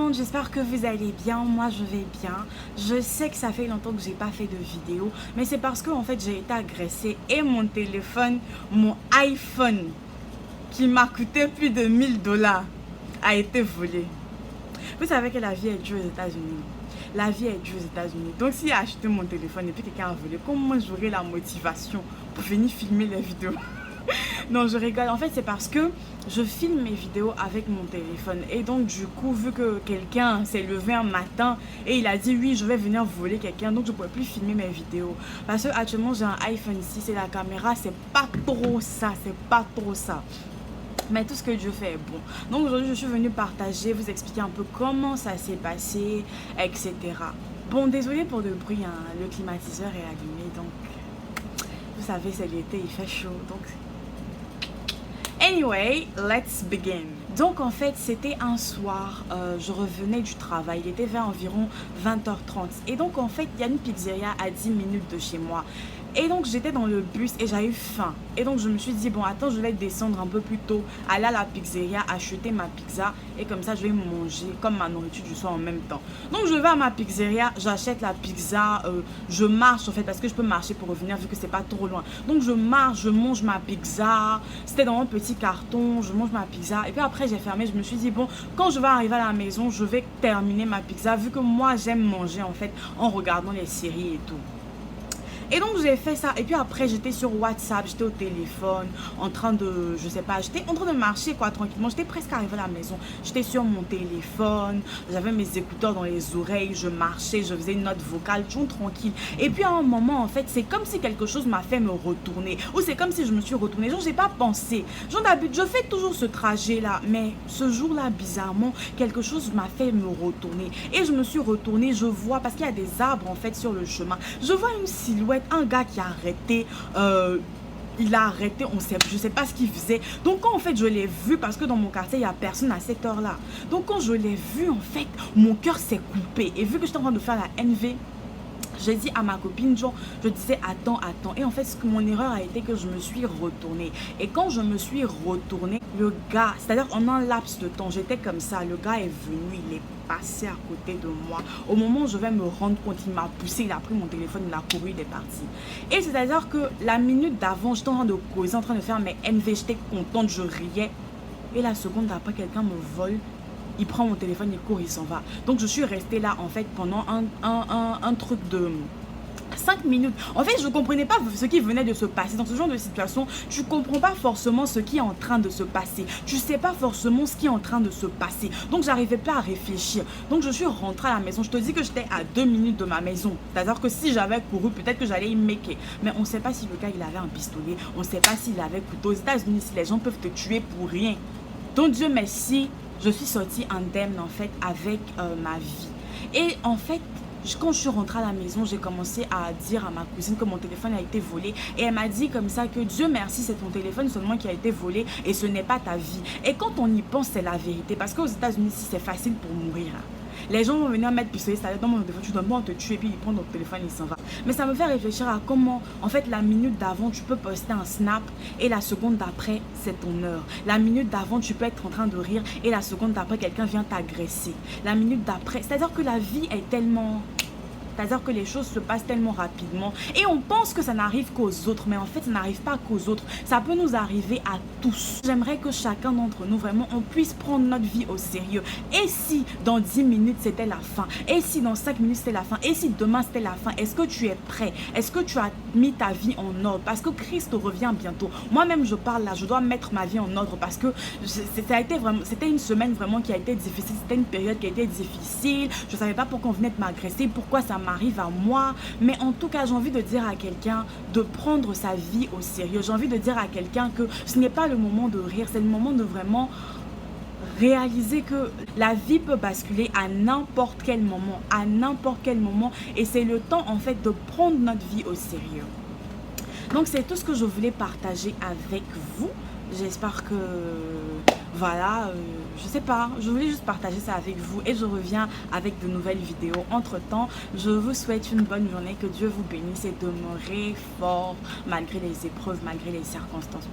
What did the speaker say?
monde, j'espère que vous allez bien. Moi je vais bien. Je sais que ça fait longtemps que j'ai pas fait de vidéo, mais c'est parce que en fait j'ai été agressée et mon téléphone, mon iPhone qui m'a coûté plus de 1000 $ a été volé. Vous savez que la vie est dure aux États-Unis. La vie est dure aux États-Unis. Donc si j'ai acheté mon téléphone et puis quelqu'un a volé, comment j'aurai la motivation pour venir filmer les vidéos? Non, je rigole. En fait, c'est parce que je filme mes vidéos avec mon téléphone. Et donc, du coup, vu que quelqu'un s'est levé un matin et il a dit oui, je vais venir voler quelqu'un, donc je ne pourrais plus filmer mes vidéos. Parce que actuellement, j'ai un iPhone 6 et la caméra, c'est pas trop ça. C'est pas trop ça. Mais tout ce que Dieu fait est bon. Donc aujourd'hui, je suis venue partager, vous expliquer un peu comment ça s'est passé, etc. Bon, désolé pour le bruit, hein. Le climatiseur est allumé, donc vous savez, c'est l'été, il fait chaud, donc... Anyway, let's begin. Donc en fait, c'était un soir, je revenais du travail, il était vers environ 20h30. Et donc en fait, il y a une pizzeria à 10 minutes de chez moi. Et donc j'étais dans le bus et j'avais eu faim. Et donc je me suis dit, bon attends, je vais descendre un peu plus tôt, aller à la pizzeria, acheter ma pizza. Et comme ça, je vais manger comme ma nourriture du soir en même temps. Donc je vais à ma pizzeria, j'achète la pizza, je marche en fait, parce que je peux marcher pour revenir vu que c'est pas trop loin. Donc je marche, je mange ma pizza, c'était dans un petit carton, je mange ma pizza. Et puis après j'ai fermé, je me suis dit, bon, quand je vais arriver à la maison, je vais terminer ma pizza, vu que moi j'aime manger en fait en regardant les séries et tout. Et donc j'ai fait ça et puis après j'étais sur WhatsApp, j'étais au téléphone en train de, je sais pas, j'étais en train de marcher quoi tranquillement, j'étais presque arrivée à la maison, j'étais sur mon téléphone, j'avais mes écouteurs dans les oreilles, je marchais, je faisais une note vocale, tout tranquille. Et puis à un moment en fait c'est comme si quelque chose m'a fait me retourner, ou c'est comme si je me suis retournée, genre j'ai pas pensé, genre d'habitude je fais toujours ce trajet là, mais ce jour là bizarrement quelque chose m'a fait me retourner et je me suis retournée, je vois, parce qu'il y a des arbres en fait sur le chemin, je vois une silhouette, un gars qui a arrêté, il a arrêté, je sais pas ce qu'il faisait. Donc quand en fait je l'ai vu, parce que dans mon quartier il n'y a personne à cette heure là, donc quand je l'ai vu en fait mon cœur s'est coupé. Et vu que j'étais en train de faire la NV, j'ai dit à ma copine, genre, je disais attends. Et en fait, mon erreur a été que je me suis retournée. Et quand je me suis retournée, le gars, c'est-à-dire en un laps de temps, j'étais comme ça, le gars est venu, il est passé à côté de moi. Au moment où je vais me rendre compte, il m'a poussé, il a pris mon téléphone, il a couru, il est parti. Et c'est-à-dire que la minute d'avant, j'étais en train de causer, en train de faire mes NV, j'étais contente, je riais. Et la seconde d'après, quelqu'un me vole. Il prend mon téléphone, il court, il s'en va. Donc je suis restée là en fait pendant un truc de 5 minutes. En fait, je ne comprenais pas ce qui venait de se passer. Dans ce genre de situation, tu ne comprends pas forcément ce qui est en train de se passer. Tu ne sais pas forcément ce qui est en train de se passer. Donc, j'arrivais pas à réfléchir. Donc, je suis rentrée à la maison. Je te dis que j'étais à 2 minutes de ma maison. C'est-à-dire que si j'avais couru, peut-être que j'allais y maker. Mais on ne sait pas si le gars, il avait un pistolet. On ne sait pas s'il avait un couteau. Aux États-Unis, si les gens peuvent te tuer pour rien. Donc, Dieu merci, je suis sortie indemne en fait avec ma vie. Et en fait, quand je suis rentrée à la maison, j'ai commencé à dire à ma cousine que mon téléphone a été volé. Et elle m'a dit comme ça que Dieu merci, c'est ton téléphone seulement qui a été volé et ce n'est pas ta vie. Et quand on y pense, c'est la vérité. Parce qu'aux États-Unis, c'est facile pour mourir. Les gens vont venir mettre pistolet, ça dans mon téléphone, tu dois pas te tuer, puis ils prennent ton téléphone, ils s'en va. Mais ça me fait réfléchir à comment, en fait, la minute d'avant, tu peux poster un snap et la seconde d'après, c'est ton heure. La minute d'avant, tu peux être en train de rire et la seconde d'après, quelqu'un vient t'agresser. La minute d'après, c'est-à-dire que la vie est tellement... C'est-à-dire que les choses se passent tellement rapidement et on pense que ça n'arrive qu'aux autres, mais en fait ça n'arrive pas qu'aux autres, ça peut nous arriver à tous. J'aimerais que chacun d'entre nous vraiment on puisse prendre notre vie au sérieux. Et si dans 10 minutes c'était la fin, et si dans 5 minutes c'était la fin, et si demain c'était la fin, est-ce que tu es prêt? Est-ce que tu as mis ta vie en ordre? Parce que Christ revient bientôt. Moi-même je parle là, je dois mettre ma vie en ordre parce que c'était une semaine vraiment qui a été difficile, c'était une période qui a été difficile, je savais pas pourquoi on venait de m'agresser, pourquoi ça m'arrive à moi. Mais en tout cas, j'ai envie de dire à quelqu'un de prendre sa vie au sérieux. J'ai envie de dire à quelqu'un que ce n'est pas le moment de rire, c'est le moment de vraiment réaliser que la vie peut basculer à n'importe quel moment, et c'est le temps en fait de prendre notre vie au sérieux. Donc c'est tout ce que je voulais partager avec vous. J'espère que voilà, je sais pas, je voulais juste partager ça avec vous et je reviens avec de nouvelles vidéos. Entre temps, je vous souhaite une bonne journée, que Dieu vous bénisse et demeurez fort malgré les épreuves, malgré les circonstances.